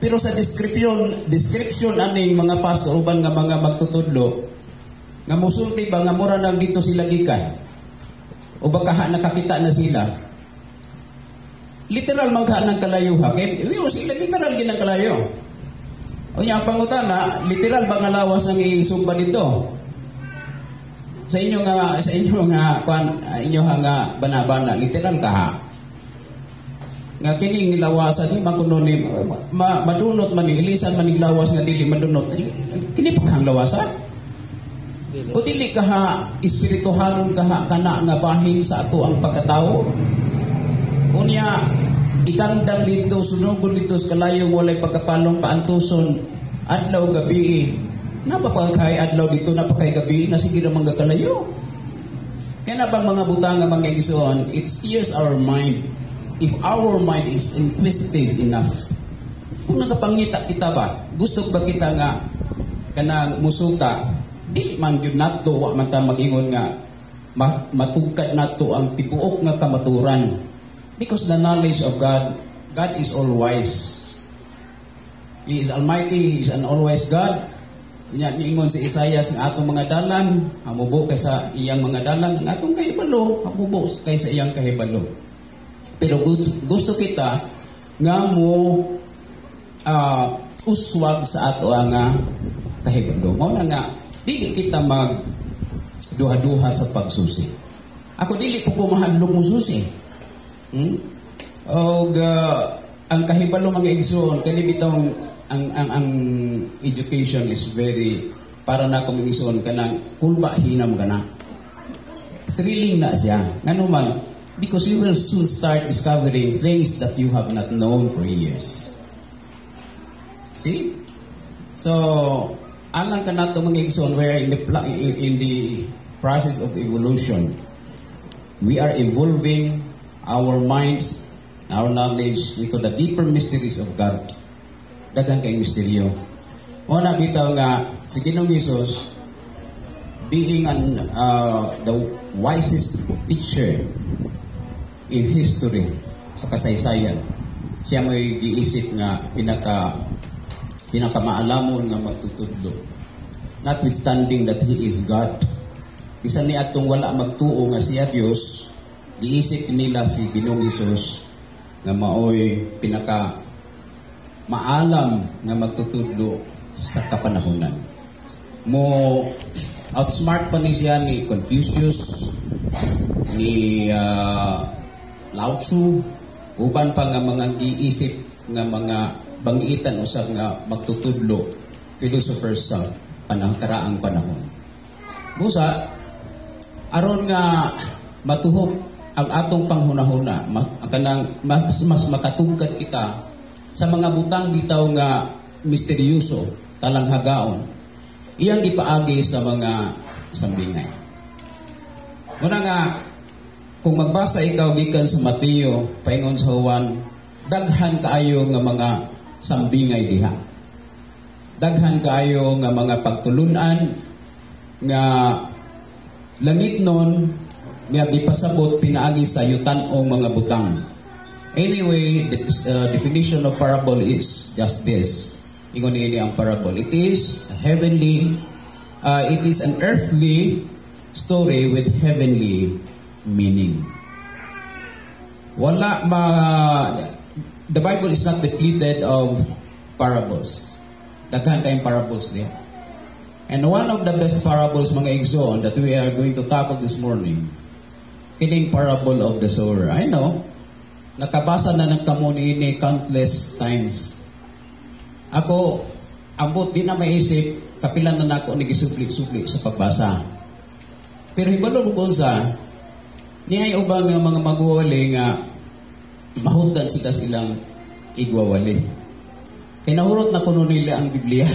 Pero sa description aning mga pastor uban nga mga magtutudlo nga musulti ba nga mura nang dito sila gikan o baka nakakita na sila. Literal magka ng kalayo ha. Kaya sila literal gin ang kalayo. O niya ang pangutana, literal ba nga lawas ng isumba dito? Sa inyo nga banabana, literal ka ha. Nga kining lawasan ni makuno ni madunot man ni ilisan man lawas nga dili madunot. Kini paghang lawasan? O dili ka ha espirituhanon ka ha kana nga bahin sa ato ang pagkatao? Unya, idangdang dito, sunugon dito sa kalayong walay pagkapalong paantuson, adlaw gabi. Napapagkay adlaw dito, napakay gabi, nga sige naman kalayo. Kaya na bang mga butang nga mga igsoon, it steers our mind. If our mind is inquisitive enough, kung nakapangita kita ba, gusto ba kita nga kanang musuta, di man yun nato, wa man ta mag-ingon nga, matugkad nato ang tibuok nga kamaturan. Because the knowledge of God, God is all wise. He is almighty, He is an all-wise God. Niingon si Isaias nga atong mga dalan, hamubo kay sa iyang mga dalan, ang atong kahibalo, hamubo kay sa iyang kahibalo. Pero gusto kita nga mo uswag sa ato ang kahibalo. Mao na nga, dili kita mag duha-duha sa pagsusi. Ako dili ko mahadlok mo susi. Ang kahibalo mga igsoon kani bitong ang education is very para na kung igsoon kanang kulba hinam kana thrilling na siya ngano man because you will soon start discovering things that you have not known for years. See, so alang kanato mga igsoon where in the process of evolution we are evolving our minds, our knowledge into the deeper mysteries of God. Daghang kay misteryo. Una bitaw nga si Ginoong Hesus being the wisest teacher in history sa kasaysayan. Siya may giisip nga pinakamaalamon nga magtutudlo. Notwithstanding that He is God. Bisan ni atong wala magtuo nga siya Dios, giisip nila si Ginoong Hesus nga maoy pinaka maalam nga magtutudlo sa kapanahunan. Mo outsmart pa ni siya ni Confucius, ni Lao Tzu, uban pa nga mga giisip nga mga bangitan usab nga magtutudlo philosophers sa karaang panahon. Busa aron nga matuhok ang atong panghunahuna, kanang mas makatugkad kita sa mga butang bitaw nga misteryoso, talanghagaon, iyang ipaagi sa mga sambingay. Muna nga, kung magbasa ikaw gikan sa Mateo, paingon sa Juan, daghan kaayo nga mga sambingay diha. Daghan kaayo nga mga pagtulunan nga langit nun nga gipasabot pinaagi sa yutan-ong mga butang. Anyway, the definition of parable is just this. Ingon ini ang parable. It is heavenly, it is an earthly story with heavenly meaning. The Bible is not depleted of parables. Daghan kayong parables niya. And one of the best parables, mga igsoon, that we are going to tackle this morning, kining parable of the sower. I know, nakabasa na ng kamo ini countless times. Ako, ambot, di na maisip, kapilan na nako nagisuplik-suplik sa pagbasa. Pero hibalo mo sa, niyay ubang ng mga magwawali nga, mahudan sila silang igwawali. Kinahurot na kuno nila ang Biblia.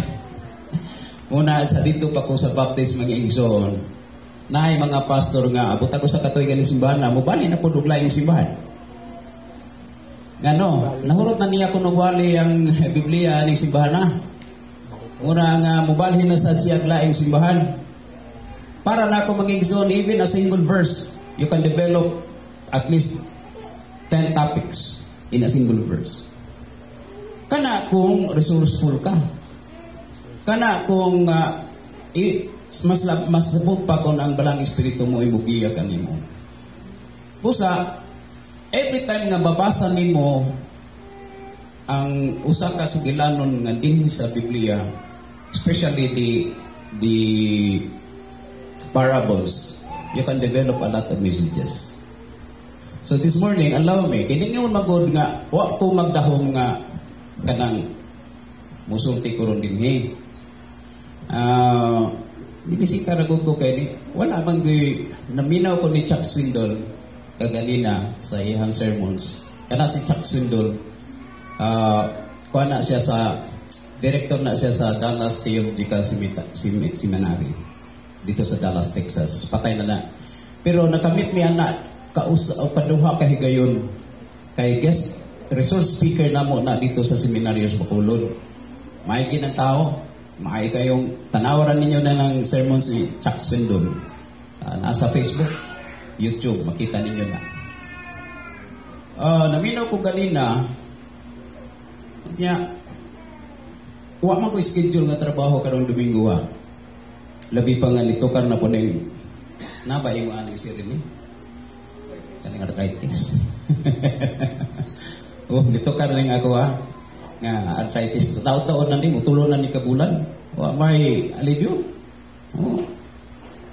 Una, sa dito pa ko sa Baptist mga igsoon, naay mga pastor nga, abot ako sa katuigan ng simbahan na, mubali na po dugla yung simbahan. Ngano, nahurot na niya kung nagwali ang Biblia ng simbahan na. Una nga, mubali na sa siya aglaing simbahan. Para na ako mag-igsoon, even a single verse, you can develop at least 10 topics in a single verse. kana kung resourceful ka. Kana kung mas sabot pa kung ang balang espiritu mo ibugiya kanimo. Busa, every time nga babasa nimo ang usa ka sugilanon nga dinhi sa Biblia, especially the parables, you can develop a lot of messages. So this morning, allow me, kini nga magod nga wa ko magdahom nga kanang musulti ko ron dinhi. Dibisita na ko kay wala bang naminaw ko ni Chuck Swindoll kaganina sa iyang sermons. Kana si Chuck Swindoll, kuha na siya sa director na siya sa Dallas Theological Seminary dito sa Dallas, Texas. Patay na na. Pero nakamit mi ana paduha ka higayon kay guest resource speaker namo na dito sa seminaryo sa Bacolod. Maigi ng tao, maigi kayong tanawaran ninyo na ng sermon si Chuck Swindoll. Nasa Facebook, YouTube, makita ninyo na. Naminaw ko ganina, kaya wa man ko schedule nga trabaho karong Domingo ha. Labi pa nga nito karna po na yung nabaing mo anong si Rene. Kaning arthritis. Nito karna nga ako ha. Nga arthritis. Tao-taon na din, utulo na ni kabulan. Wa may alivyo.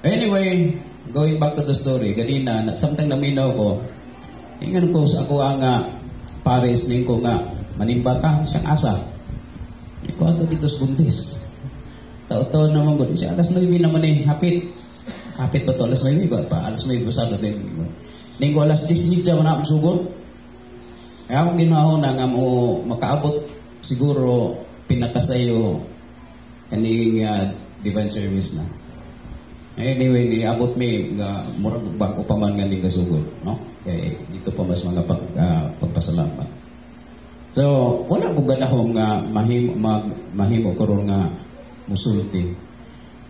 Anyway, going back to the story. Ganina, something naminaw ko. Ingan ko sa ako ang pares ning ko nga manimbata siyang asa. Ikaw ato dito sa buntis. Tao-tao naman ko. Siya alas 9 naman hapit. Hapit ba ito? Alas 9 ba? Alas 9 ba sa ato din? Ningko alas 10 midya mo na sugod. Kaya akong ginawa na nga mo makaabot siguro pinakasayo kaning divine service na. Anyway, niabot mi nga murag bago pa man nga ning kasugod, no? Kay dito pa mas mga pagpasalamat. So, wala ko ganahom nga mahimo karon nga musulti.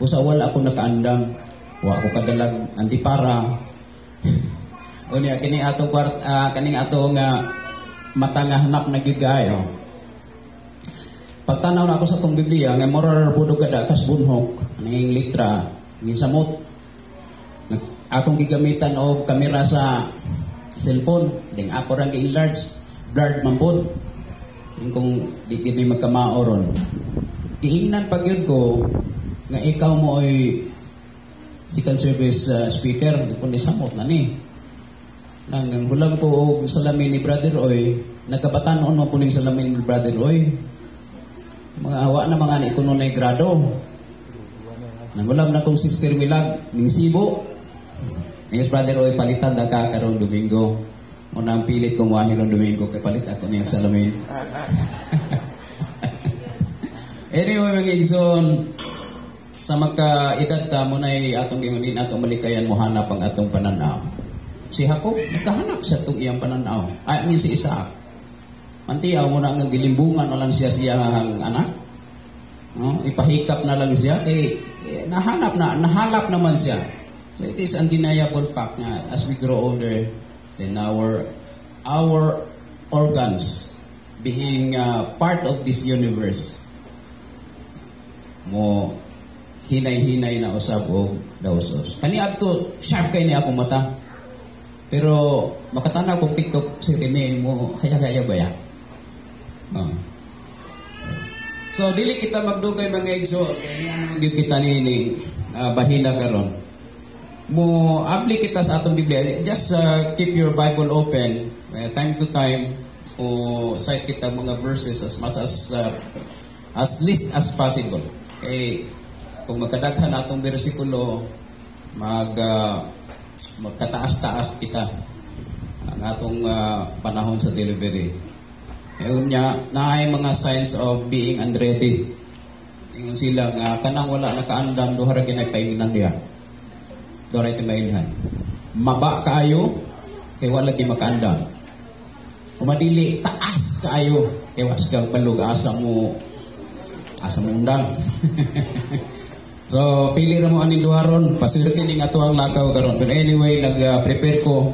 Usa wala ako nakaandam, wa ako kadalag antipara. Unya kini ato kaning ato nga mata nga hanap na gigayo. Pagtanaw na ako sa tong Biblia nga morar pudo kada kas bunhok ning litra ni samot. Akong gigamitan og kamera sa cellphone, ding ako ra gi-enlarge, blurred man pod. Kung di kini magkamaoron. Iingnan pag yun ko nga ikaw mo ay second service speaker, kundi samot na ni. Nang hulam ko og salamin ni Brother Oy, nagkabatan-on mo po ning salamin ni Brother Oy. Mga awa na mga ni kuno na grado. Nang hulam na kong Sister Milag ning Sibo. Yes, Brother Oy, palitan na ka karong Domingo. Unang pilit kong wani ng Domingo kay palit ako niyang salamin. Anyway, mga igsoon, sa magka-edad ta mo na atong gingunin atong malikayan mo hanap ang atong pananaw. Si Jacob, nagkahanap sa itong iyang pananaw. Ay, si Isaac. Mantiyaw mo na nga gilimbungan na lang siyang anak. No? Ipahikap na lang siya. Nahalap naman siya. So it is undeniable fact nga as we grow older, then our organs being part of this universe mo hinay-hinay na usab og daosos. Kani adto sharp kay ni akong mata. Pero makatanaw kong TikTok si Rene mo haya-haya ba ya? So dili kita magdugay mga igso kay ano kita ni bahina karon. Mo apply kita sa atong Biblia. Just keep your Bible open time to time o cite kita mga verses as much as least as possible. Kung magkadaghan atong bersikulo magkataas-taas kita ang atong panahon sa delivery. Unya naay mga signs of being unready. Ingon sila nga kanang wala nakaandam duha ra ginagpaingan diha. Doray timailhan. Maba kaayo kay wala gi makaandam. Umadili taas kaayo kay was kang balog asa mo undang. So pili ra mo aning duharon, pasilti ning ato ang lakaw karon. But anyway, nag-prepare ko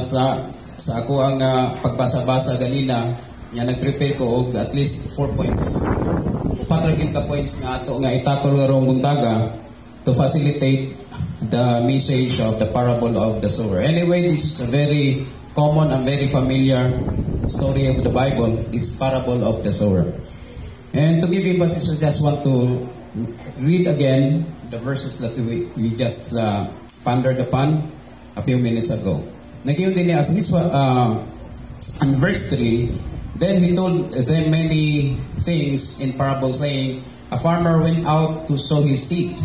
sa ako ang pagbasa-basa ganina nya nag-prepare ko og at least 4 points. Upat ra gyud ka points nga ato nga itakol karong buntaga to facilitate the message of the parable of the sower. Anyway, this is a very common and very familiar story of the Bible, this parable of the sower. And to give emphasis, I just want to read again the verses that we just pondered upon a few minutes ago. Nagyon din as this and verse 3, then he told them many things in parable, saying, a farmer went out to sow his seed.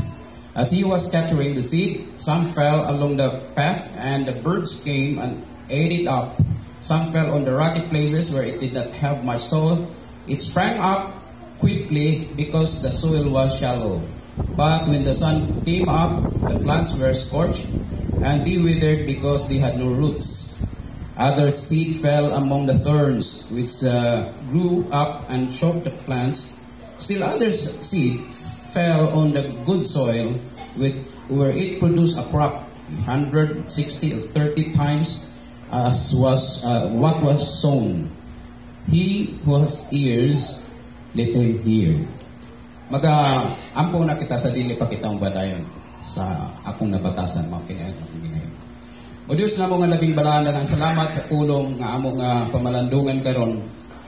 As he was scattering the seed, some fell along the path, and the birds came and ate it up. Some fell on the rocky places where it did not have much soil. It sprang up quickly because the soil was shallow. But when the sun came up, the plants were scorched, and they withered because they had no roots. Other seed fell among the thorns, which grew up and choked the plants. Still other seed fell on the good soil, where it produced a crop 160 or 30 times as was what was sown. He who has ears, let him hear. Ampong na kita sa dili pa kitang badayon sa akong nabatasan mga kinayon akong ginayon. O Diyos na mo nga labing balaan nga salamat sa pulong nga among pamalandungan karon.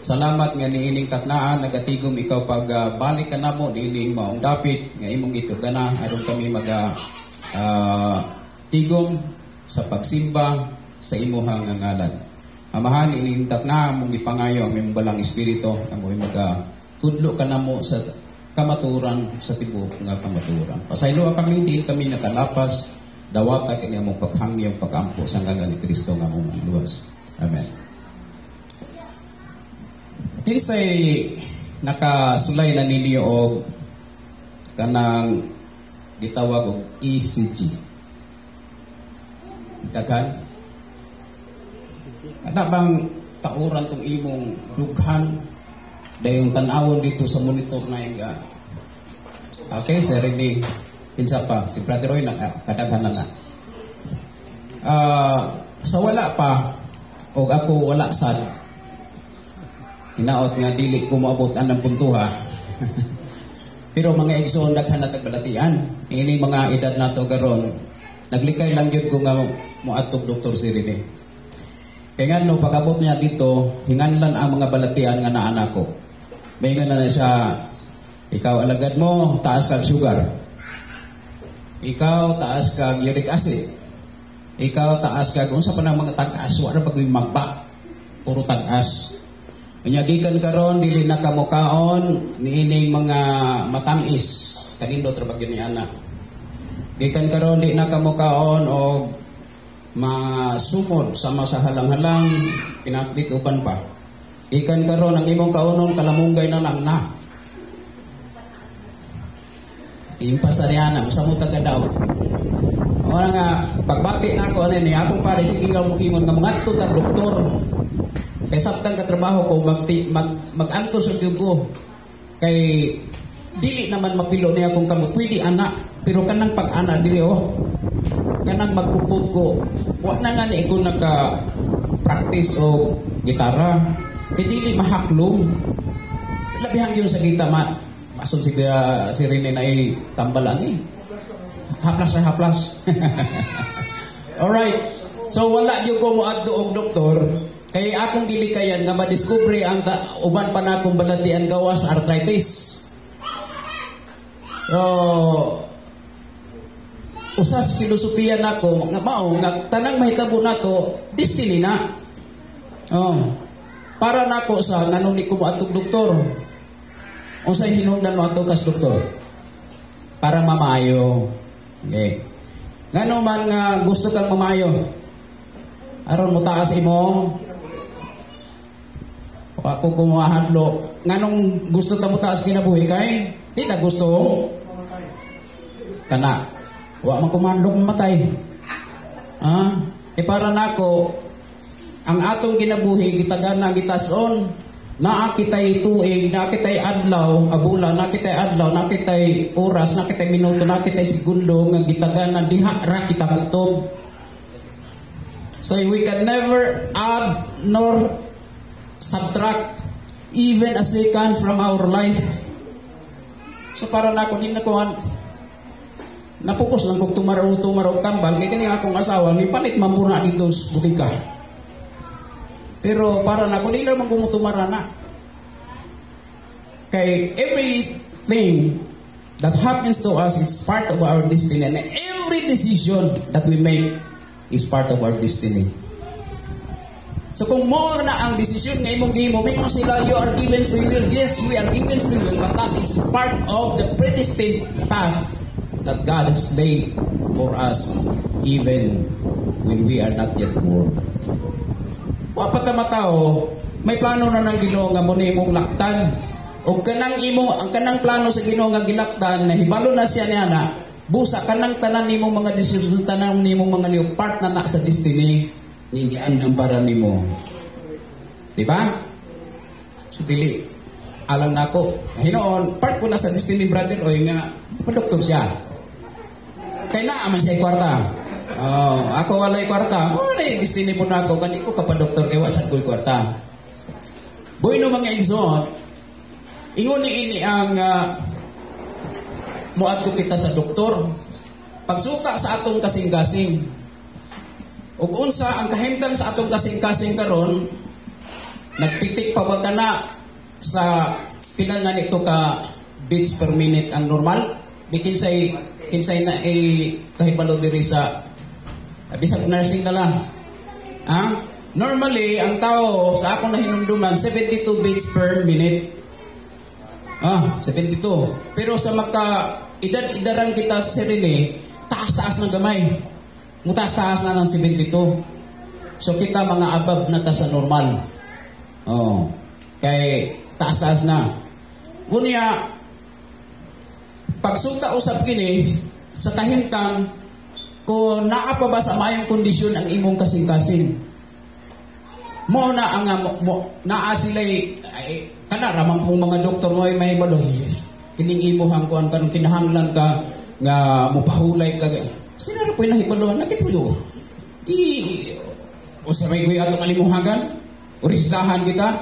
Salamat nga niining taknaan nagatigom ikaw pag balik ka namo niining maong dapit nga imong gitugana aron kami tigom sa pagsimba sa imuhang ngalan. Amahan ining takna mong gipangayo ang imong balang espiritu nga mo tudlo ka namo sa kamaturan sa tibok nga kamaturan. Pasaylo kami diin kami nakalapas dawat at inyong paghangyong pag-ampo sa ngalan ni Kristo nga mong luwas. Amen. Kinsay nakasulay na ninyo og kanang gitawag og ECG. Daghan? Kada bang tauran tong imong dughan dayong tan-awon dito sa monitor na yung okay, sir, hindi pinsa pa. Si Brother Roy, kadaghan na. Sa wala pa, o ako wala sad, hinaot nga dili ko maabot ang puntuha. Pero mga igsoon daghan na tagbalatian. Ini mga edad nato garon, naglikay lang yun ko nga moadtog Dr. Sirine. Kaya nga no, pag-abot niya dito, hinganlan ang mga balatian nga naanak ko. May nga na siya, ikaw alagad mo, taas kag sugar. Ikaw taas kag uric acid. Ikaw taas kag unsa pa nang mga tag-as, wala pag magba. Puro tag-as. Kanya gikan karon dili na kamukaon niining mga matamis. Kanindot ra pag ni ana. Gikan karon di na kamukaon og masumod sama sa halang-halang pinakbit upan pa. Ikan karon ang imong kaunon kalamunggay na lang na. Impas na niya na, masamot ka daw. Wala nga, pagbati na ako, ni akong pare, sige nga mong ingon nga mga tutang doktor. Kay sabtang katrabaho ko, mag-anto sa ko. Kay, dili naman mapilo niya kung kamo, pwede anak. Pero kanang pag-ana, dili kanang magkupod ko. Wala nga ni ko naka-practice o gitara. Kaya dili mahaklong. Labihang yun sa gita, masun si Rene na tambalan eh. Haplas na haplas. Alright. So wala yung ko mo adto og doktor. Kaya akong gilikayan nga madiskubre ang uban pa na akong balatian gawas arthritis. So, usas filosofiya nako nga mao nga tanang mahitabo nato destiny na. Para nako sa nganong ni ko atog doktor. Unsay hinungdan mo atog kas doktor? Para mamayo. Okay. Ngano man nga gusto kang mamayo? Aron mo taas imong ako kumahadlo. Nganong gusto ta mo taas kinabuhi kay? Di ta gusto kana. Wa man kumahadlo matay. Para nako ang atong kinabuhi gitagana gitason. Nakitay tuig, nakitay adlaw, abula, nakitay adlaw, nakitay oras, nakitay minuto, nakitay segundo, nga gitaganan diha ra kita butob. So we can never add nor subtract even a second from our life. So para na ako, din na ko, napukus lang kong tumaraw tambal, kaya kanya akong asawa, may palit mampuna dito sa butika. Pero para na ako, di lang magumutumara na. Kay everything that happens to us is part of our destiny. And every decision that we make is part of our destiny. So kung more na ang desisyon nga imong gihimo, may mga sila, you are given free will. Yes, we are given free will, but that is part of the predestined path that God has laid for us even when we are not yet born. Wapat na matao, may plano na ng Ginoo nga mo na imong laktan. O kanang ang kanang plano sa Ginoo nga gilaktan, na hibalo na siya niya na, busa kanang tanan nimong mga desisyon, tanan nimong mga niyo, part na sa destiny, nigian ang para nimo. Diba? So dili, alam na ako, hinoon, part ko na sa destiny, brother, o nga, padoktor siya. Kaya naaman siya kwarta. Ako walay kwarta. Wala yung destiny po na ako. Kani ko kapadoktor kaya wasan ko'y kwarta. Bueno mga igsoon, ingon ini ang muad ko kita sa doktor. Pagsuka sa atong kasing-kasing. Ug unsa ang kahimtang sa atong kasing-kasing karon, nagpitik pa ba kana sa pinangan ito ka beats per minute ang normal? Kinsay na kahibalo diri sa bisag nursing na lang. Normally, ang tao sa akong nahinumduman 72 beats per minute. 72. Pero sa idaran kita sa sarili, taas-taas ng gamay. Mutaas-taas na ng 72. So kita mga above na ta sa normal. Kay taas-taas na. Unya, pagsuta usap kini sa kahimtang kung naa pa ba sa mayong kondisyon ang imong kasing-kasing. Mo na ang naa sila'y kana ramang pong mga doktor mo ay may baloy. Kining imuhang kuan kanang kinahanglan ka nga mopahulay ka. Sinara po yung nahibaluan na kitulo. O sa may guy atong alimuhagan, o risdahan kita,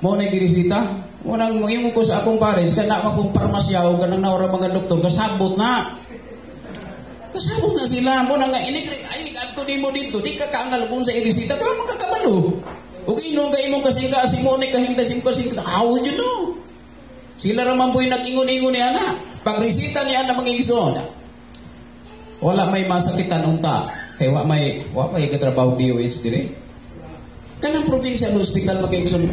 mo na girisita, mo nang yung ko sa akong pares, kana mapong parmasyaw, kanang naura mga doktor, kasabot na. Kasabot na sila, mo na nga, ato di mo dito, di ka kaangal kung sa irisita, ka magkakabalo. O inong ka imong kasing-kasing mo, kasing-kasing, awon yun no. Sila raman po yung nag-ingon-ingon ni Ana. Pag-resita ni Ana mga igsoon, wala may masakitan unta. Kaya wa may katrabaho DOH dire. Kanang provincial hospital mag-igsoon.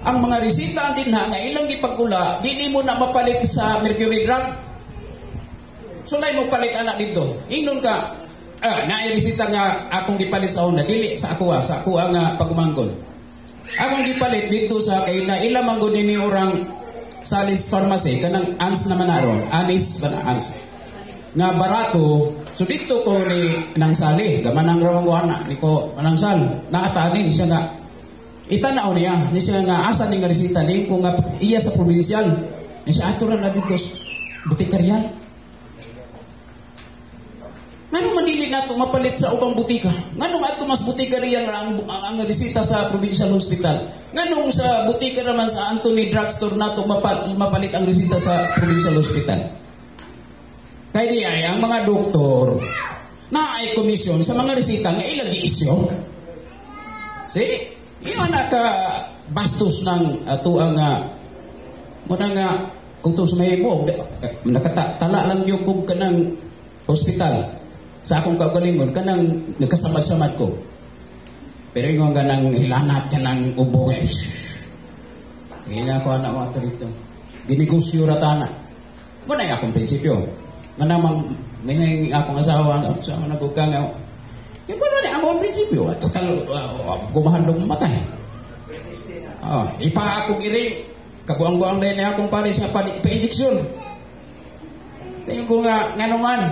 Ang mga resita din nga ilang gipagkula, dili mo na mapalit sa mercury drug. Sulay mo palit anak dito. Ingnon ka, na-resita nga akong gipalit sa una, dili sa ako nga pagumangkon. Akong gipalit dito sa kay na ilang manggon ni orang Salis Pharmacy, kanang ANS naman aron. Anis ba na ANS? Nga barato, so dito ko ni nang sali, gaman ang rawang buwana, ni ko manang sal, nakatani ni siya nga, itanaw niya, ni siya nga, asa ni nga resita ni, kung nga iya sa provincial, ni siya aturan na dito, butikarya. Nganong manili na ito mapalit sa ubang butika? Nganong ato mas butikarya ang resita sa provincial hospital? Nganong sa butika naman sa Anthony Drugstore na ito mapalit ang resita sa provincial hospital? Kaya diya, ang mga doktor na ay komisyon sa mga resita nga ilagi isyo. See? Yung ka bastos ng tuang muna nga kung ito sumay mo, nakatala lang yung kung kanang hospital sa akong kaugalingon, kanang nagkasamad-samad ko. Pero yung kanang hilanat, kanang ubo guys. Kaya ako anak mo ito rito. Ginigusyo ratana. Muna yung akong prinsipyo. Manamang may akong asawa sa mga nagugkang yung wala na akong prinsipyo total kumahandong matay ipa akong iring kaguang-guang dahil na akong pares nga pa-injeksyon kaya ko nga naman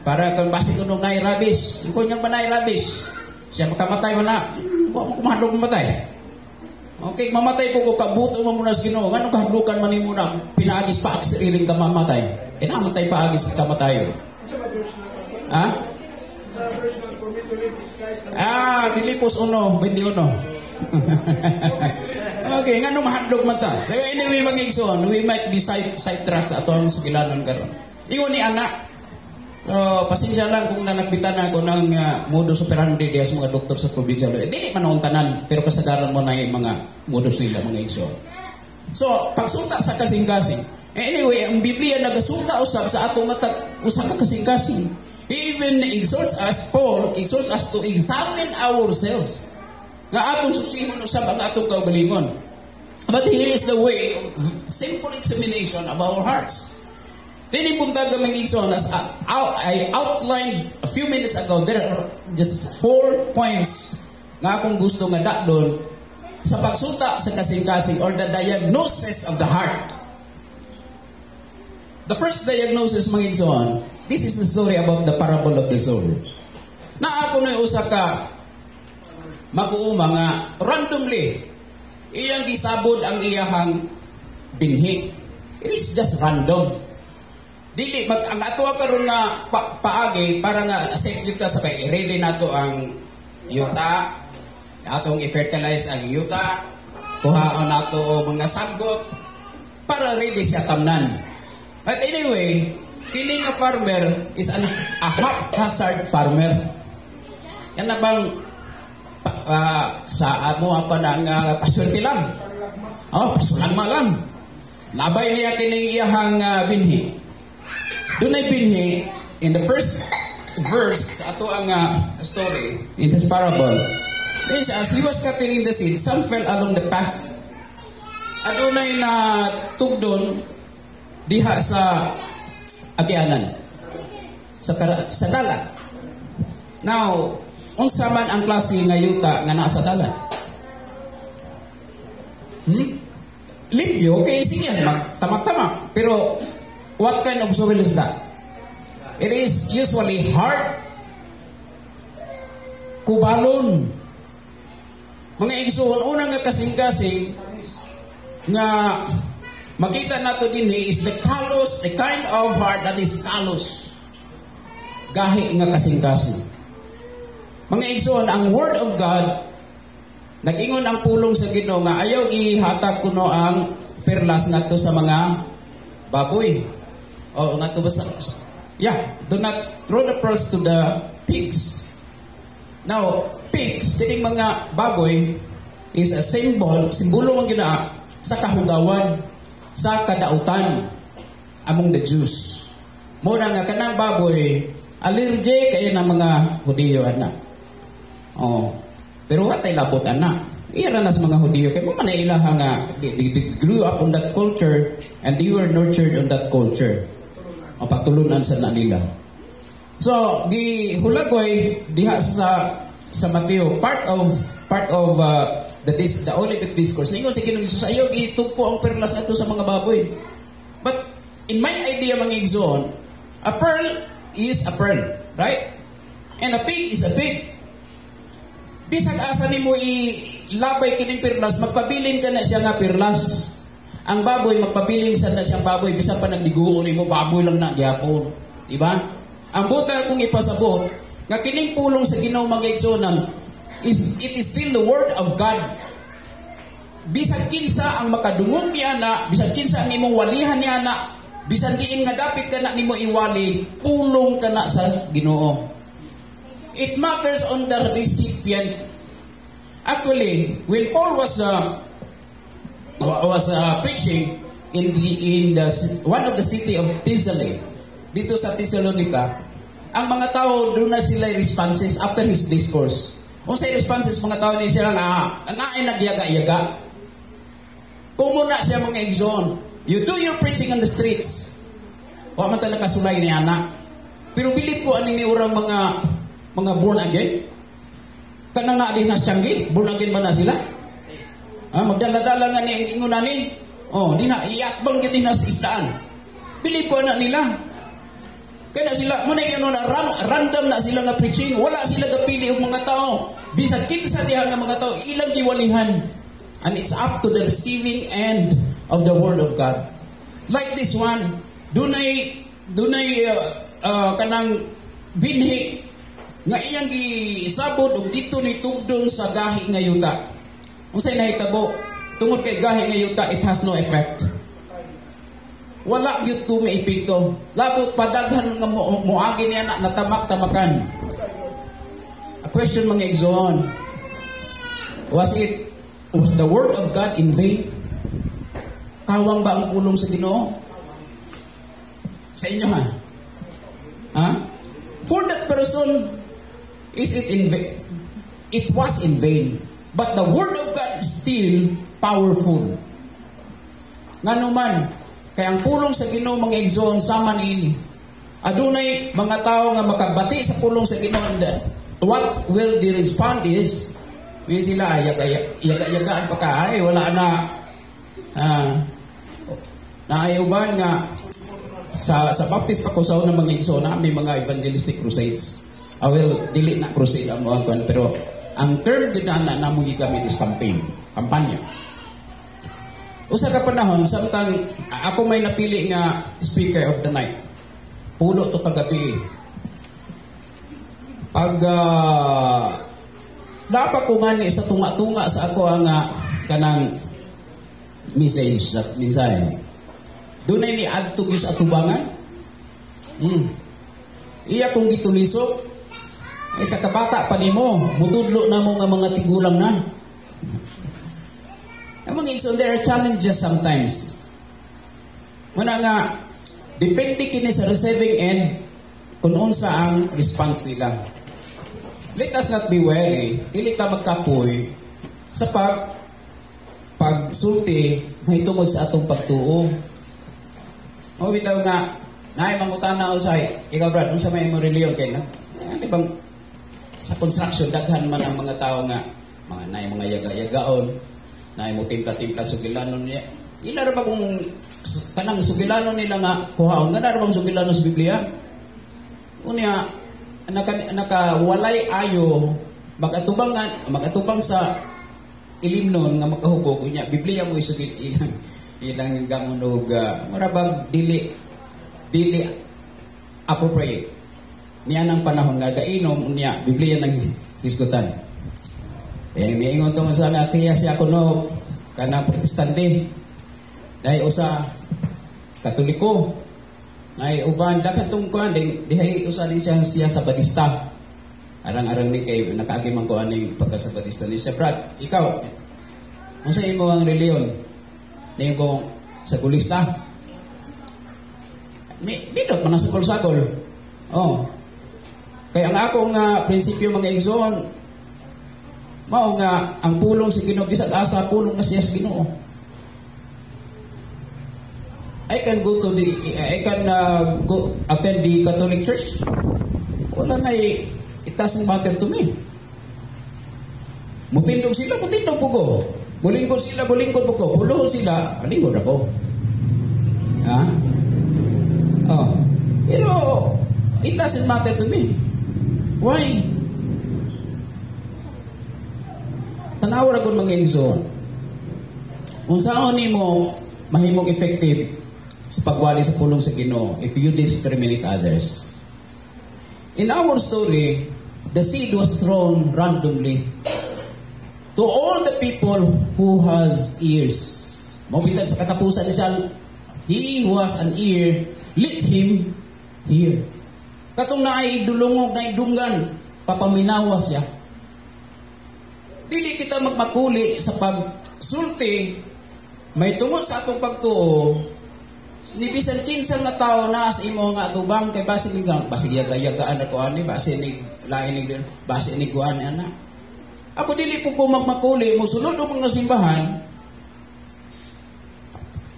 para kung basi ko nung nairabis kung niyang ba nairabis siya makamatay mo na kumahandong matay. Okay, mamatay ko kabuto mo muna sa Ginoo. Ngano kahadlukan man nimo na pinaagis pa sa iring ka mamatay. Namatay pa agis kamatayo. Filipos 1:21. Okay, nga nung mahadlok man ta. So anyway, mga igsoon, we might be sidetracked sa atong sugilanon karon. Ingon ni anak, pasensya lang kung nalagbitan ako ng modus operandi diya sa mga doktor sa probinsya. Dili man akong tanan, pero kasagaran mo na yung mga modus nila, mga igsoon. So, pagsuta sa kasing-kasing. Anyway, ang Biblia nagasuta usab sa atong matag usa ka kasing-kasing. He even exhorts us, Paul exhorts us to examine ourselves. Nga atong susihon usab ang atong kaugalingon. But here is the way of simple examination of our hearts. Dili pong mga igsoon, as I outlined a few minutes ago, there are just 4 points nga akong gusto nga doon sa pagsuta sa kasing-kasing or the diagnosis of the heart. The first diagnosis, mga igsoon, this is the story about the parable of the sower. Na ako na usa ka mag-uuma nga randomly iyang gisabod ang iyahang binhi. It is just random. Dili ang ato karon nga paagi para nga safe ka sa kay ready nato ang yuta, atong i-fertilize ang yuta, kuhaon nato mga sagot para ready siya tamnan. But anyway, kini nga farmer is a haphazard farmer. Yan na bang sa amo pa nang paswerte lang. Pasulagma lang. Labay niya kining iyahang binhi. Dunay binhi in the first verse ato ang story in this parable. This as he was scattering the seed, some fell along the path. Adunay na tugdon diha sa agianan. Sa dalan. Now, unsa man ang klase nga yuta nga naa sa dalan? Limpyo, okay, sige, magtama-tama. Pero, what kind of soil is that? It is usually hard, kubalon. Mga igsoon, unang nga kasing-kasing nga makita nato din is the callous, the kind of heart that is callous. Gahi nga kasing-kasing. Mga igsoon, ang Word of God, nag-ingon ang pulong sa Ginoo nga ayaw ihatag kuno ang perlas ngadto sa mga baboy. O ngadto ba sa do not throw the pearls to the pigs. Now, pigs, kining mga baboy is a simbolo ang ginaa sa kahugawan, sa kadautan among the Jews. Muna nga kanang baboy allergic kay ng mga Hudiyo ana. Pero watay labot ana. Ira na sa mga Hudiyo kay mo man ilaha nga they grew up on that culture and they were nurtured on that culture. O patulunan sa nila. So, gihulagway diha sa Mateo, part of the Olivet Discourse. Ningon si Ginoong Hesus, ayaw gitugpo ang perlas nato sa mga baboy. But in my idea, mga igsoon, a pearl is a pearl, right? And a pig is a pig. Bisag asa nimo ilabay kining perlas, magpabilin ka na siya nga perlas. Ang baboy magpabilin sa na siyang baboy, bisan pa nagliguo nimo baboy lang na gyapon, di ba? Ang buta kung ipasabot nga kining pulong sa Ginoo mga igsoonan it is still the Word of God. Bisan kinsa ang makadungog niya na, bisan kinsa ang imong walihan niya na, bisan diin nga dapit ka na nimo iwali, pulong ka na sa Ginoo. It matters on the recipient. Actually, when Paul was preaching in the one of the city of Thessaly, dito sa Thessalonica, ang mga tao doon na sila responses after his discourse. Kung sa responses, mga tao niya sila naay nagyaga-yaga. Pumuna siya mga igsoon. You do your preaching on the streets. Wa man ta nakasulay ni anak. Pero bilib ko ani ni urang mga born again. Kanang naa din nas tiyanggi, born again man na sila. Magdala-dala nga ni ingon nani. Di na iatbang gid na sa istaan. Bilib ko na nila. Kaya sila, muna yung random na sila nga preaching. Wala sila kapili ng mga tao. Bisag kinsa diha nga mga tao, ilang giwalihan. And it's up to the receiving end of the Word of God. Like this one, dunay kanang binhi nga iyang gisabod og dito ni tugdon sa gahi nga yuta. Unsay nahitabo? Tungod kay gahi ngayon ka, it has no effect. Wala gyud to may epekto. Labot padaghan nga moagi niya na natamak-tamakan. A question mga igsoon. Was the word of God in vain? Kawang ba ang pulong sa Ginoo? Sa inyo ha? Ha? For that person, is it in vain? It was in vain. But the word of God is still powerful. Nganuman, kaya ang pulong sa Ginoo mga igsoon sama niini. Adunay mga tao nga makabati sa pulong sa Ginoo. What will the respond is, may sila yaga-yagaan pa ka, ay wala na naayuban nga sa Baptist ako sa unang mga igsoon na may mga evangelistic crusades. I will dili na crusade ang mga pero ang term din na namo gigamit is kampanya. Usa ka panahon samtang ako may napili nga speaker of the night. Pulo to kagabi. Pag dapat ko man sa tunga-tunga sa ako ang kanang message na minsan. Doon ay ni adto gis atubangan. Iya kung gitulisok ay sa kabata pa nimo, mutudlo na mo nga mga tigulang na. So there are challenges sometimes. Muna nga, depende kini sa receiving end kung unsa ang response nila. Let us not be wary, dili ta magkapoy sa pagsulti mahitungod sa atong pagtuo. O bitaw nga, naay mangutana usay, ikaw brad, unsa may mo reliyon kay na? Di bang sa construction daghan man ang mga tao nga mga naay mga yaga-yagaon, naay mo timpla-timpla sugilanon niya. Ila ra ba kung kanang sugilanon nila nga kuhaon nga ra bang sugilanon sa Biblia? Unya nakawalay ayo magatubang sa ilimnon nga makahubog unya Biblia mo isugil ilang gangunog marabag dili appropriate niya ng panahon nga gainom unya Biblia nang hisgutan. Miingon to sa nga kaya siya kuno kana protestante dahil usa katoliko ay uban dakat tungkuan dihay usa din siya sa Badista. Arang-arang ni kay nakaagimang ko aning pagkasabadista ni siya. Brad, ikaw unsa imo ang reliyon? Niyo ko sa kulista. Dito man sa sagol. Oh. Kaya ang akong prinsipyo mga igsoon mao nga ang pulong sa Ginoo bisag asa pulong nga siya sa Ginoo. I can go attend the Catholic Church. Wala na it doesn't matter to me. Mutindog sila, mutindog po ko. Bulingkod sila, bulingkod po ko. Puluhon sila, alingkod ako. Ha? Oh. Pero, it doesn't matter to me. Why? Tanawar ako mga igsoon. Unsaon nimo mahimong effective sa pagwali sa pulong sa Ginoo if you discriminate others. In our story, the seed was thrown randomly to all the people who has ears. Mabitag sa katapusan ni siya, he was an ear, let him hear. Katong naay idulungog na idunggan, papaminawas siya. Dili kita magmakuli sa pagsulti, may tungod sa atong pagtuo, nibisan kinsan nga tao na sa imo nga atubang kay basi yaga-yagaan ako ani basi ni lain ni basi ni kuan ana. Ako dili po ko magmakuli mo sunod og mga simbahan.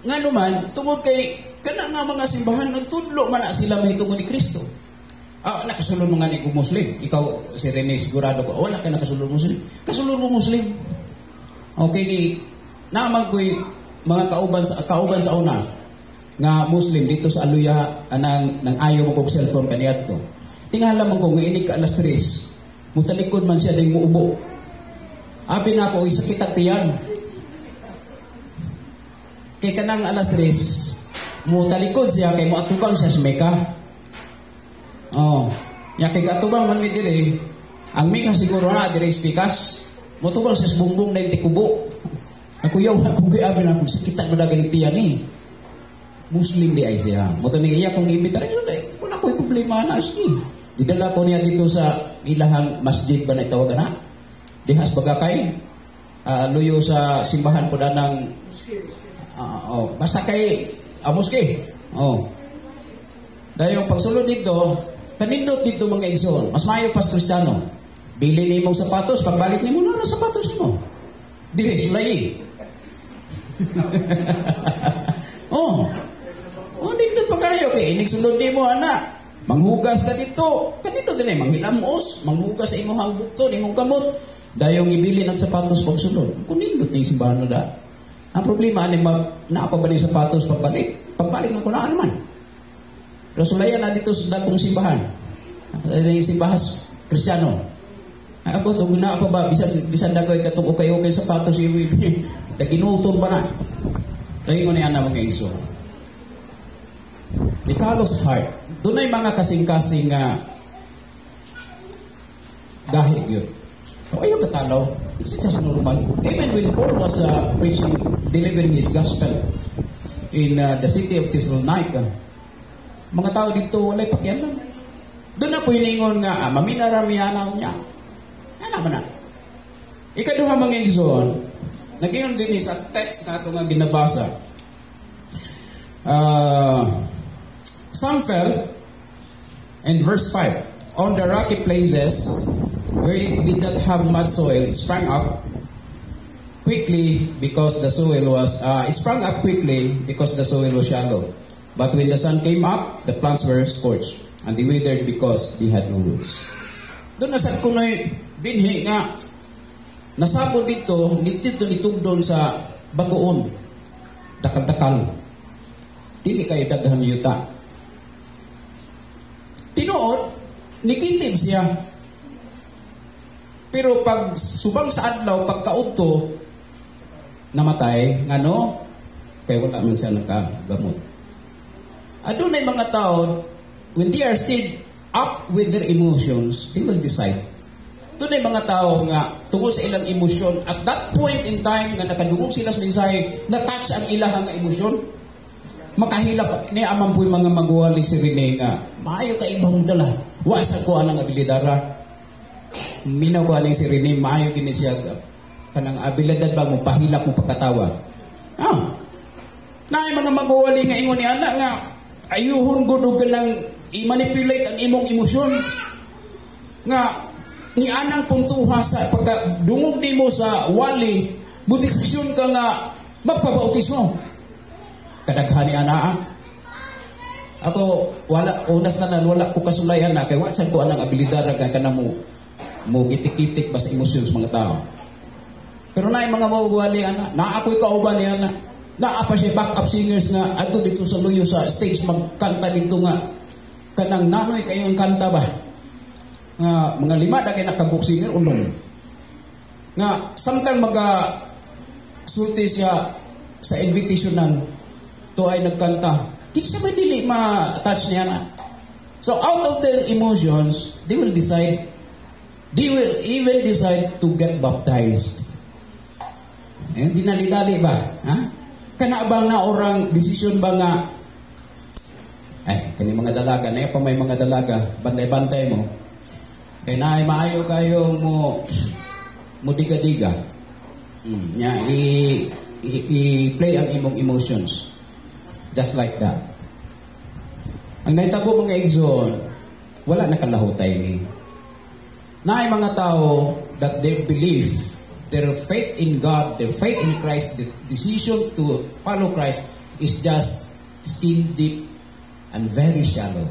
Ngano man tungod kay kana nga mga simbahan nagtudlo man na sila mahitungod ni Kristo. Nakasulod mo nga ni Muslim. Ikaw si Rene sigurado ko wala ka nakasulod Muslim. Kasulod mo Muslim. Okay, naman ko'y mga kauban sa una nga Muslim dito sa Aluya nang ayaw mo kong cellphone kaniyadto. Tingala man ko nga inig ka alas 3. Mutalikod man siya ding muubo. Abi na ako sakit ang tiyan. Kay kanang alas 3 mutalikod siya kay moatubang siya sa Mecca. Oh, ya kay atubang man mi dire. Ang Mecca siguro na dire spikas. Motubang sa bumbong na yung tikubo. Nakuyaw na kung kaya abin ako, sakita mo na ganit tiyan eh. Muslim di ay siya. Moto ni iya kung imitar, wala ko yung problema na. Sige. Didala ko niya dito sa ilahang masjid ba na itawagan na? Dihas bagakay. Luyo sa simbahan po na ng... basta kay Amoske. Dahil yung pagsulod dito, kanindot dito mga igsoon. Mas mayo pas Kristiyano. Bili ni mong sapatos, pagbalik ni mo na sapatos mo. Dire, sulay. Dito pa kayo. Okay, inigsulod ni mo, anak. Manghugas ka dito. Kanito din eh, manghilamos. Manghugas sa imong hangbukton, imong kamot. Dahil yung ibili ng sapatos pagsulod. Kunindot na yung simbahan na da. Ang problema, naapabalik sapatos pagbalik. Pagbalik na ko na naman. Pero sulayan na dito sa dakong simbahan. Simbahas Kristiyano. Ako, itong na pa ba? Bisan na ko ikatong okay sapatos. Naginuton pa na. Dahil ko na yan na mga iso. Ni Carlos Hart. Doon ay mga kasing-kasing dahil yun. Ayaw katalaw. It's just normal. Even when Paul was preaching, delivering his gospel in the city of Thessalonica, mga tao dito walay pakialam. Doon na po hiningon nga, maminaramiyanan niya. Ano ba na? Ikaduha mga igsoon, nag-iyon din sa text na ito nga ginabasa. Some fell, in verse 5, on the rocky places where it did not have much soil, it sprang up quickly because the soil was shallow. But when the sun came up, the plants were scorched, and they withered because they had no roots. Doon nasad ko na binhi nga nasabot dito, nitugdon sa batuon, dakal-dakal. Dili kayo daghang yuta. Tinuod, nikitib siya. Pero pag subang sa adlaw, pagkaudto, namatay, ngano? Kaya wala man siya nakagamot. Doon ay mga tao, when they are still up with their emotions, they will decide. Doon ay mga tao nga, tungkol sa ilang emosyon, at that point in time, nga nakadugong sila sa mensahe, na-touch ang ilang nga emosyon, makahilap, ni amang po yung mga magwali si Rene nga, maayo ka ibang dala, wasa ko anang abilidara, minaw ko anang si Rene, maayo gini siya, kanang abilidad ba mo, pahilap mo pagkatawa. Na yung mga magwali nga ingon ni anak nga, ayuhon gudog ka lang i-manipulate ang imong emosyon. Nga, ni anang puntuha sa pagkadungog di mo sa wali, budisisyon ka nga magpabautismo. Kadaghan ni anak. Ako, unas na wala ko kasulayan na, kaya wasan ko anang abilidad ka na mo gitik-kitik ba sa emosyon sa mga tao. Pero na yung mga mawawali, na ako'y kauban ni anak. Naapa siya backup singers nga ato dito sa luyo sa stage magkanta dito nga kanang nanoy kayong kanta ba nga mga lima na kayo nakabook singer ulong nga samtang sulti siya sa invitationan to ay nagkanta kinsa ba dili ma-touch niya na. So out of their emotions they will even decide to get baptized. Dinali-dali ba? Kana bang na orang decision ba nga kani mga dalaga na pa may mga dalaga bantay-bantay mo kay naay maayo kayo mo diga-diga nya i-play ang imong emotions just like that. Ang naitabo mga igsoon wala nakalahutay ni naay mga tao that they believe their faith in God, their faith in Christ, the decision to follow Christ is just skin deep and very shallow.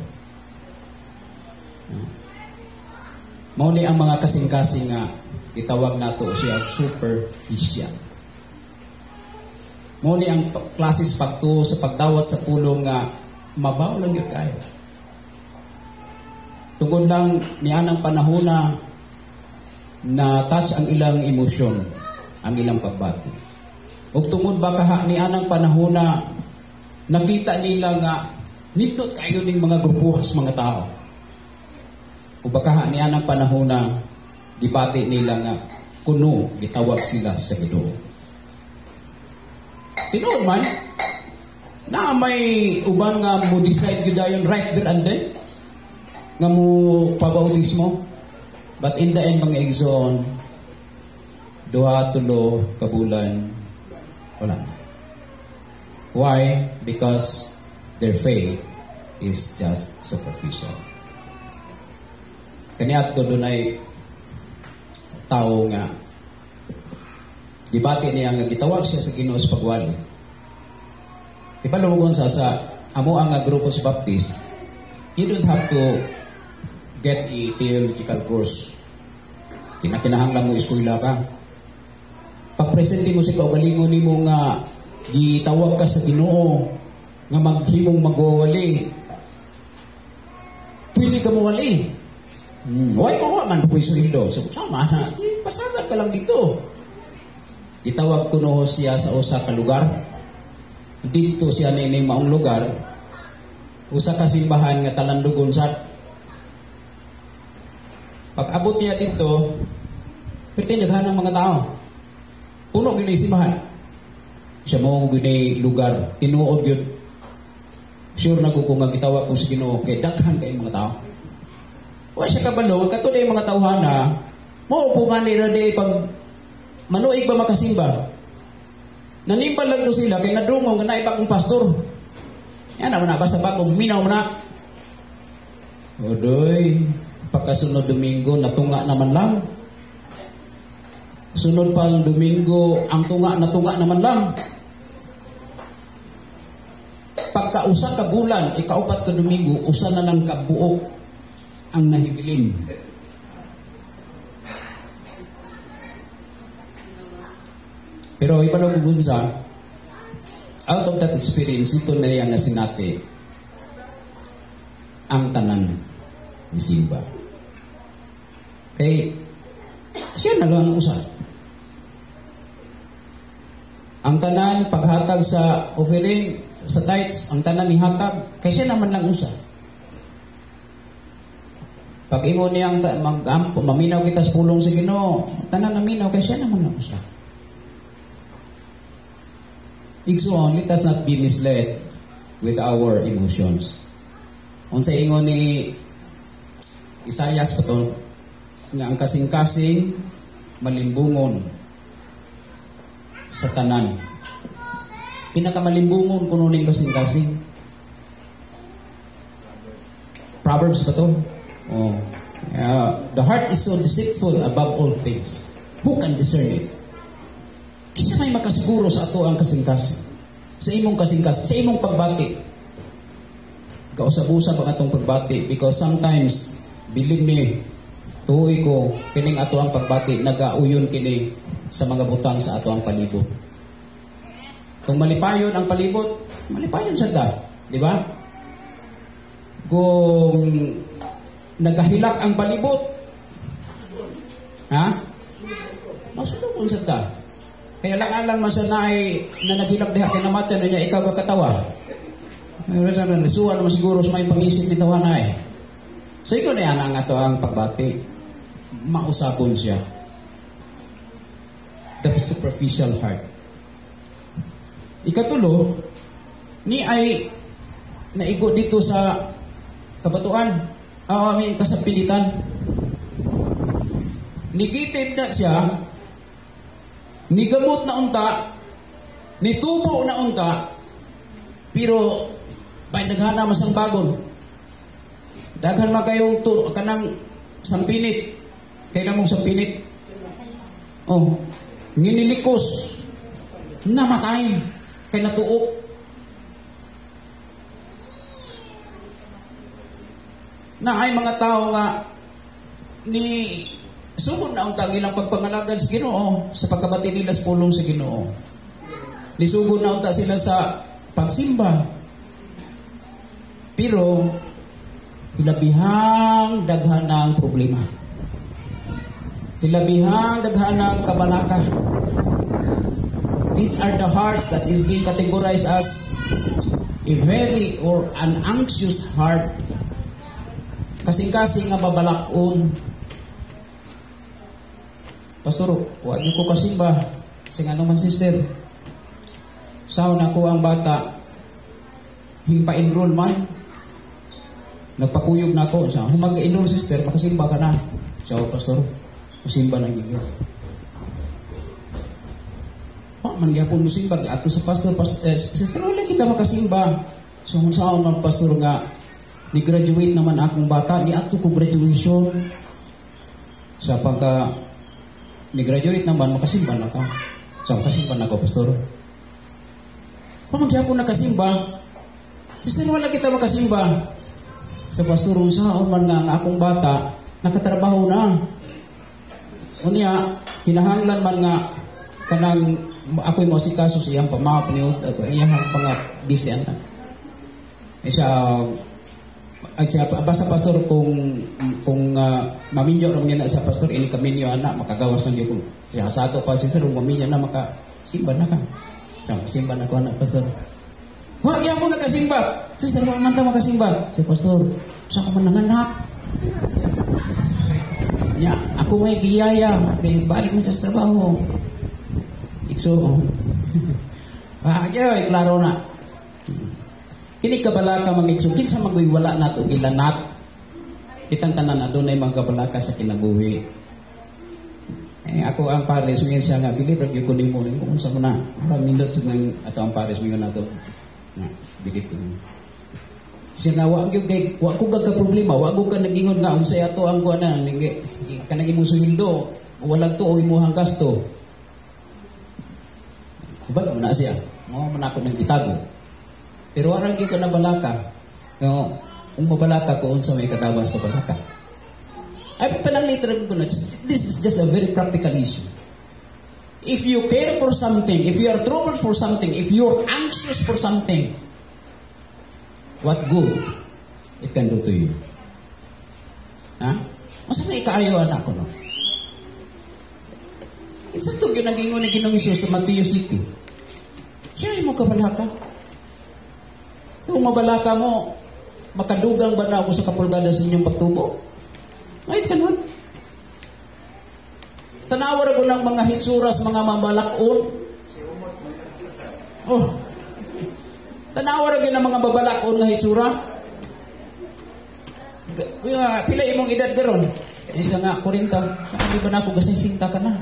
Mao ni ang mga kasing-kasing nga itawag nato siya superficial. Mao ni ang klases pagtuo sa pagdawat sa pulong nga mabaw lang gyud kayo. Tungod lang nianang panahona na touch ang ilang emosyon, ang ilang pagbati. Ug tungod ba kaha ni anang panahon na nakita nila nga nindot kayo ning mga grupuhas mga tao. Ug baka ni anang panahon na gipati nila nga kuno gitawag sila sa Ginoo. Tinuod man na may uban nga mo decide gyud dayon right there and then nga mo pabautismo, but in the end mga igsoon, duha tulo kabulan wala na. Why? Because their faith is just superficial. Kaniadto dunay tao nga dibati niya nga gitawag siya sa Ginoo sa pagwali. Ipalugon sa amo ang grupo sa Baptist, you don't have to get a theological course. Kinakinahangan mo eskwela ka. Pag-presente mo si kaugalingon nimo nga gitawag ka sa Ginoo nga maghimong magwawali. Pwede ka mawali. Why ko man po isuldo? So, sama na. Pasagat ka lang dito. Itawag ko no siya sa usa ka lugar. Dito siya na maong lugar. Usa ka simbahan nga Talandugon sad. Pag-abot niya dito, pertinaghan ng mga tao. Puno ginay simbahan. Siya mo ginay lugar. Tinuod yun. Sure na ko kung gitawag ko sa Ginoo kay daghan kay mga tao. Wa siya kabalo, ang katulad yung mga tawhana, maupo nga nila di pag manuig ba makasimba. Nanimba lang ko sila, kay nadungong nga naibag kong pastor. Yan naman na, basta bagong minaw mo na. Odoy, pagkasunod Domingo, natunga naman lang. Sunod pang Domingo, ang natunga naman lang. Pagka-usa ka bulan, ikaupat ka Domingo, usa na lang kabuok ang nahibilin. Pero ipalang gunsa, out of that experience, ito na yan na sinati ang tanan ni Simba. Kay siya na lang ang usa. Ang tanan, paghatag sa offering, sa tithes, ang tanan ni hatag, kay siya naman lang usa. Pag imo niyang maminaw kita sa pulong sa Ginoo, tanan na minaw, kay siya naman lang usa. Igsoon, let us not be misled with our emotions. Unsay ingon ni Isaias paton nga ang kasing-kasing malimbungon sa tanan. Pinakamalimbungon kuno ning kasing-kasing. Proverbs pa to. Oh. The heart is so deceitful above all things. Who can discern it? Kisa may makasiguro sa ato ang kasing-kasing. Sa imong kasing-kasing, sa imong pagbati. Kausap-usap ang atong pagbati because sometimes, believe me, tuoy ko, kining ato ang pagbati, nagauyon kini sa mga butang sa ato ang palibot. Kung malipayon ang palibot, malipayon siya da. Di ba? Kung nagahilak ang palibot, ha? Masulukon siya da. Kaya lang alang masanay na naghilak diha kay namatyan na niya ikaw kakatawa. Nasuwa naman siguro sa may pangisip ni tawana eh. So ikaw na yan ang ato ang pagbati. Mausapon siya. The superficial heart. Ikatulo, ni ay naigo dito sa kabatuan. Kasapilitan. Negative na siya. Nigamot na unta, nitubo na unta, pero pa'y naghana masang bagon. Daghan magayong kanang sampinit, kailan mong sampinit? Oh, nginilikos, namatay, kay natuok. Na ay mga tao nga ni sugod na ang ilang pagpangalagan sa Ginoo sa pagkabati nila sa pulong sa Ginoo. Nisugod na unta sila sa pagsimba. Pero hilabihang daghan ng problema. Hilabihang daghan ng kabalaka. These are the hearts that is being categorized as a very or an anxious heart. Kasing-kasing nga babalakon. Pastor, wag niyo ko kasimba. Sing ano man sister. Sao na ko ang bata. Himpa-enroll man. Nagpakuyog na ako. Sa humag-enroll sister, makasimba ka na. So, pastor, masimba na gigil. Mangyapon mo simba. Ato sa pastor, sister, wala kita makasimba. So, kung saan man pastor nga, ni-graduate naman akong bata, ni ato ko graduation. Sa pagka ni-graduate naman, makasimba na ka. So, makasimba na ko, pastor. Mangyapon na kasimba. Sister, wala kita makasimba. Sa pastor, kung saan man nga ang akong bata, nakatrabaho na. Unya, kinahanglan man nga, kanang ako'y mo si kaso sa iyang pamap niyo at iyang pang-bisyan na. Basta pastor kung maminyo naman yan sa pastor, ini kaminyo anak, makagawas lang yun. Siya sa ato pa sister, kung maminyo na makasimba na ka. Siya, simba na ko anak pastor. Wag yan mo nakasimba. Sister, wag man ta makasimba. Siya pastor, sa ko man nanganak. Ya, ako may giyaya. Kaya balik mo sa trabaho. So, klaro na. Kini kabalaka mag-igsukin sa mag-iwala na ito, gilanat. Kitang tanan na doon ay mga kabalaka sa kinabuhi. Ako ang pares, ngayon siya nga, bilib, ragyo ko ni mo, kung sa muna, parang nindot sa nang ato ang pares, ngayon na ito. Bilib ko. Siya nga, wag ko gagka-problema, wag ko ka nag-ingon nga, unsay ato ang kuha na, kanang imong suhildo, walang to o imuhang gasto. Balo na siya. Mo man ako nang itago. Pero warang gyud ka na balaka. Kung mabalaka ko unsa may katawas ka balaka. Ay pananglitan ko na. This is just a very practical issue. If you care for something, if you are troubled for something, if you are anxious for something, what good it can do to you? Ha? Masa may kaayo anak ko no? It's a tug yung nag-ingon ni Ginoong Isus sa Matthew City. Siya mo kabalaka. Kung mabalaka mo, makadugang ba na ako sa kapulgada sa inyong pagtubo? Ngayon ka nun. Tanawar ko ng mga hitsuras, mga mabalakon. Tanawar ko ng mga babalakon nga hitsura. Pila imong edad garon? Isa nga, 40. Sabi ba na ako gasing sinta ka na?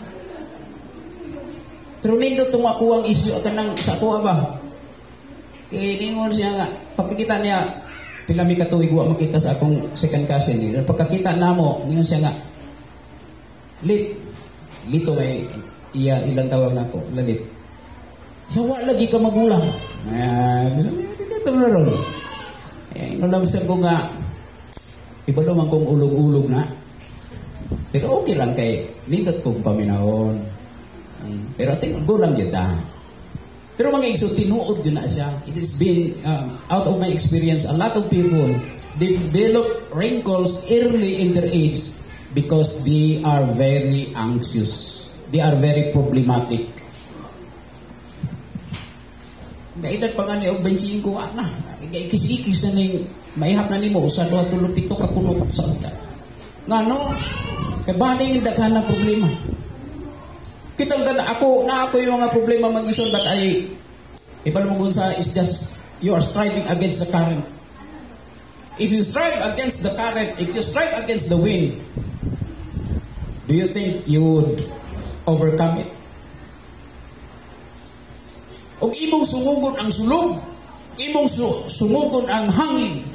Pero nindot itong ako ang isyo kanang sa kuha ba? Ningon siya nga, pagkakita niya, pilami katuwig, wa makita sa akong second cousin. Pagkakita na mo, ningon siya nga, lito may ilang tawag na ako, lalit. Siya, wa lagi ka magulang. Dito mo na ron. Inulang siya ko nga, iba naman kong ulog-ulog na. Pero okay lang kay, nindot kong paminahon. Pero tingnan ko lang yun Pero mga igso, tinuod yun na siya. It has been, out of my experience, a lot of people develop wrinkles early in their age because they are very anxious. They are very problematic. Gaedad pa nga ni og 25 na. Ikis-ikis na ning maihap na nimo usa 2 3 7 ka kuno sa uda. Ngano? Kay bali daghan na problema. Kitang ako yung mga problema mag-ison but ibal mo gunsa is just you are striving against the current. If you strive against the current, if you strive against the wind, do you think you would overcome it? O imong sungugon ang sulog, imong sungugon ang hangin,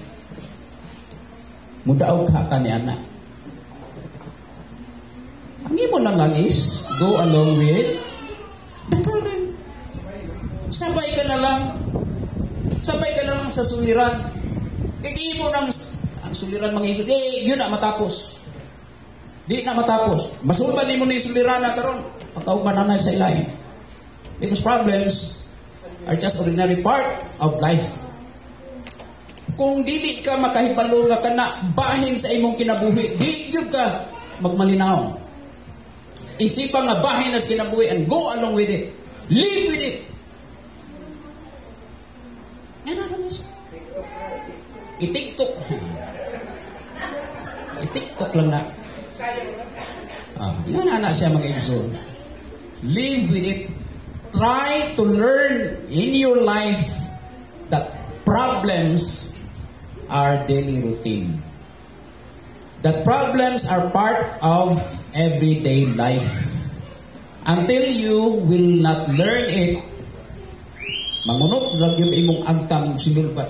mudaog ka ni anak. Ang imo na lang is go along with the current. Sabay ka na lang sa suliran. Kaya mo ng ang suliran mga iso, yun na matapos. Di na matapos. Masulban mo na yung suliran na karon. Pagkauman na sa ilahin. Because problems are just ordinary part of life. Kung dili ka makahibalo nga kana bahin sa imong kinabuhi, di gyud ka magmalinaw. Isipan nga bahin as kinabuhi and go along with it. Live with it. Yan na siya. I-TikTok lang na. Inana siya mga igsoon. Live with it. Try to learn in your life that problems are daily routine. That problems are part of everyday life. Until you will not learn it, mangunot lang yung imong agtang sinulbat.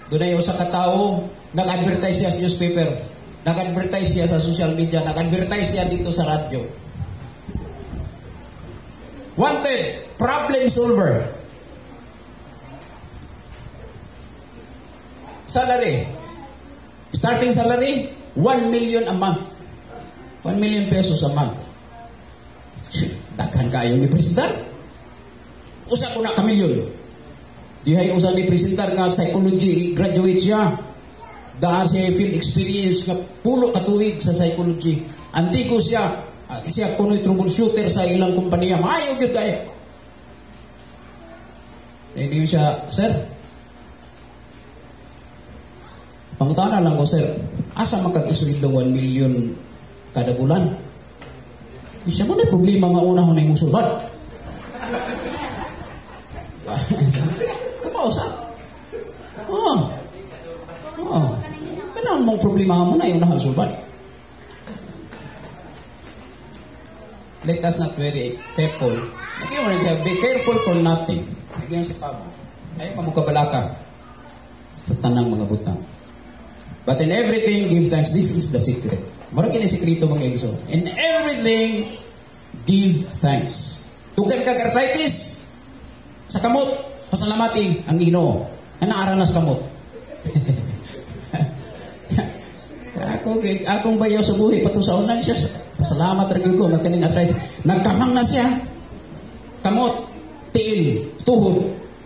Doon ay usa ka tao, nag-advertise siya sa newspaper, nag-advertise siya sa social media, nag-advertise siya dito sa radyo. Wanted, problem solver. Salary. Starting salary, 1 million a month. 1 million pesos a month. Daghan kayo ni Presidar. Usa ko na kamilyon. Dihay usa ni Presidar nga psychology graduate siya. Daan siya field experience nga pulo ka tuig sa psychology. Antigo siya. Siya kuno'y troubleshooter sa ilang kumpanya. Maayo gyud kayo. Hindi siya, sir, pangutana lang ko, sir, asa makag-isweldo 1 million kada bulan? Siya mo na problema nga una ko na yung musulman. Kapausa. Kanang mong problema mo na yung musulman. Let us not very careful. Nagyan mo rin siya, be careful for nothing. Nagyan si Pablo. Ayaw pa mo kabalaka sa tanang mga butang. But in everything, give thanks. This is the secret. Marang kinisikreto mga igso. In everything, give thanks. Tugan kag arthritis, sa kamot, pasalamatin ang Ginoo. Anaaranas kamot. Akong bayaw sa buhi, patusaunan siya. Pasalamat rin ko, nagkaning arthritis. Nagkamang na siya. Kamot, tiil, tuhod,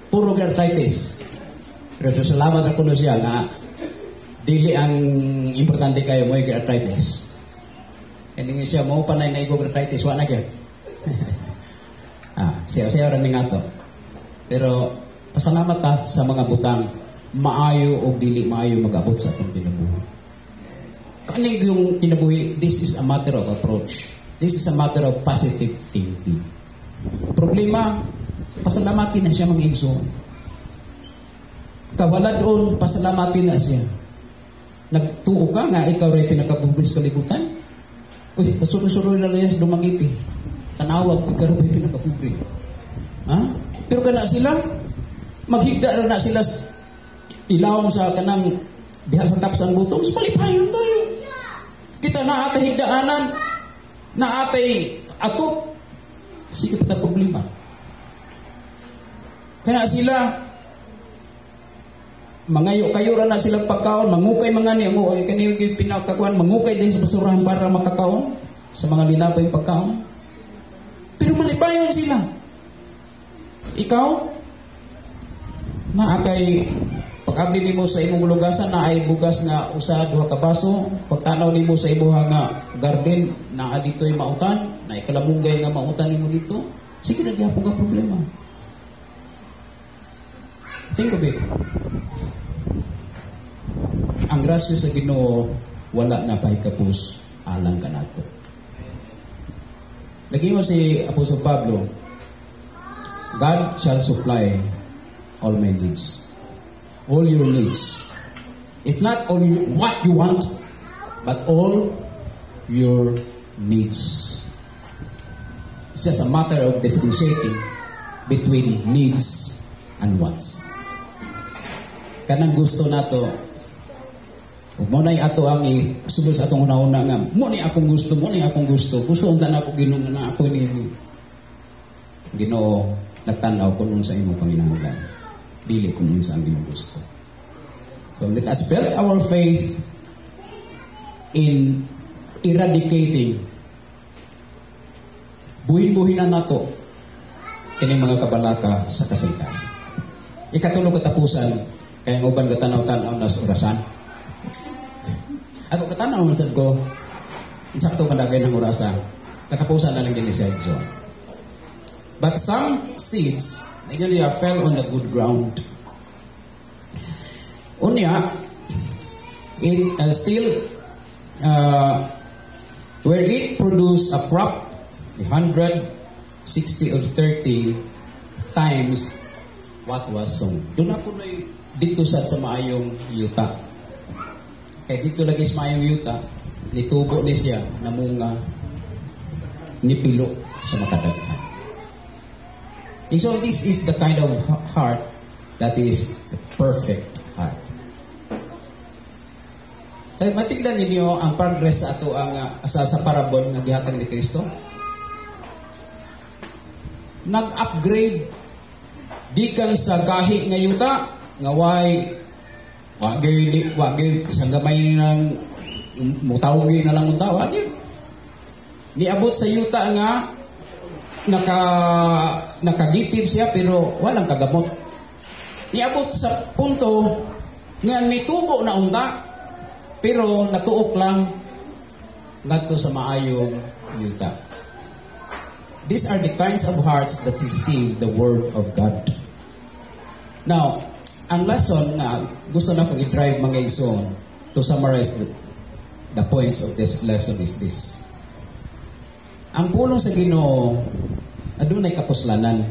puro arthritis. Pero salamat rin ko na siya nga dili ang importante kayo mo yung arthritis. Kaya siya, mo pa na yung arthritis, wala na kaya. Siya rin nga to. Pero, pasalamat ta sa mga butang, maayo o dili maayo mag-abot sa itong kinabuhi. Kanig yung kinabuhi, this is a matter of approach. This is a matter of positive thinking. Problema, pasalamatin na siya mga igso. Kawala doon, pasalamatin na siya. Nagtuo ka nga, ikaw rin pinakabubis kalibutan. Uy, pasuloy-suloy na rin sa dumagipi. Tanawag, ikaw rin pinakabubri. Pero kana sila, maghigda na sila ilawang sa kanang diha sa tapsan butong, palipayon tayo. Kita na atay higdaanan, na atay ato. Sige pa problema. Kana sila, mangayo kayo na silang pagkaon, mangukay mga niya mo, kaniyo yung pinakakuan, mangukay din sa basurahan para makakaon sa mga linapay pagkaon. Pero malibayon sila. Ikaw, naakay pag-abli nimo sa imong lugasan na ay bugas nga usa duha ka baso, pagtanaw nimo sa imuha nga garden na dito'y mautan, na ikalamunggay nga mautan nimo dito, sige na gyapon ka problema. Think of it. Ang grasya sa Ginoo wala na pahikapos alang kanato. Naging si Apostol Pablo, God shall supply all my needs. All your needs. It's not all what you want, but all your needs. It's just a matter of differentiating between needs and wants. Kanang gusto nato, ug mo nay ato ang isubol sa atong una-una nga, mo ni akong gusto. Gusto unta na ako Ginoo na ako ni Ginoo nagtanaw kun sa imong panginahanglan. Dili kung sa among gusto. So let us build our faith in eradicating buhin-buhinan nato kining mga kabalaka sa kasing-kasing. Ikatulong katapusan kaya ang uban katanaw-tanaw na sa orasan. Ako katanaw man sad ko insakto kadagay ng orasa. Katapusan na lang din siya. But some seeds again fell on the good ground. Unya, it still where it produced a crop 160 or 30 times what was sown. Doon ako na dito sa maayong yuta. Kaya dito lagi sa maayong yuta, nitubo ni siya, namunga, nipilo sa makadaghan. And so this is the kind of heart that is the perfect heart. Kaya matignan ninyo ang progress sa ato ang sa parabol nga gihatag ni Kristo. Nag-upgrade gikan sa gahi nga yuta nga wagay isang gamay nang mutawgi na lang unta wagay. Niabot sa yuta nga nakagitib siya pero walang kagamot. Niabot sa punto nga nitubo na unta pero natuok lang ngadto sa maayong yuta. These are the kinds of hearts that receive the Word of God. Now, ang lesson na gusto na kong i-drive mga igsoon to summarize the points of this lesson is this. Ang pulong sa Ginoo adunay kapuslanan.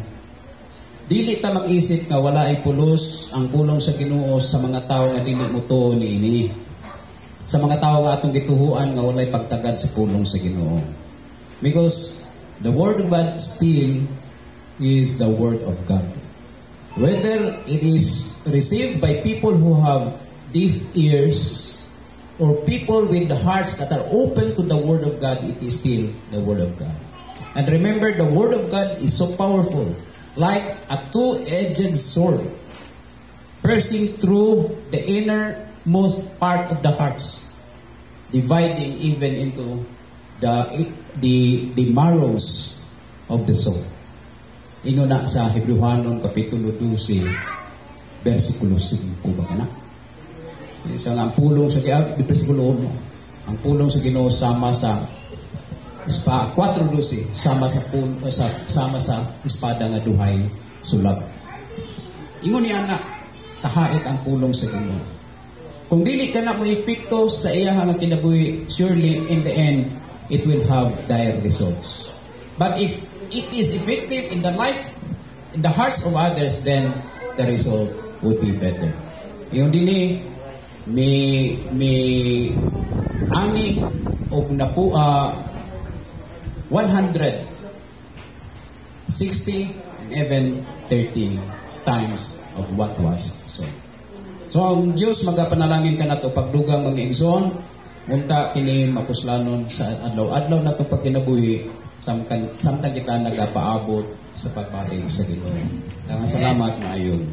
Dili ta mag-isip nga wala ay pulos ang pulong sa Ginoo sa mga tawo nga dili motuo niini. Sa mga tawo nga atong gituhuan nga walay pagtagad sa pulong sa Ginoo. Because the Word of God still is the Word of God. Whether it is received by people who have deaf ears or people with the hearts that are open to the Word of God, it is still the Word of God. And remember, the Word of God is so powerful, like a two-edged sword, piercing through the innermost part of the hearts, dividing even into the marrows of the soul. Ino na sa Hebrewanon Kapitulo 12, versikulo 5 ba kana? Isa nga ang pulong sa versikulo 1. Ang pulong sa Ginoo sama sa 4:12 sama sa espada nga duhay sulag. Ingon niya na kahait ang pulong sa Ginoo. Kung dili ka na mo epekto sa iya nga kinabuhi, surely in the end it will have dire results. But if it is effective in the life, in the hearts of others, then the result would be better. Yung dili may ani og napu 160 and even 30 times of what was sown. So ang Diyos magapanalangin ka nato pagdugang mga igsoon, munta kini mapuslanon sa adlaw-adlaw nato pagkinabuhi samtang kita nagapaabot sa pagpari sa Ginoo. Salamat maayon.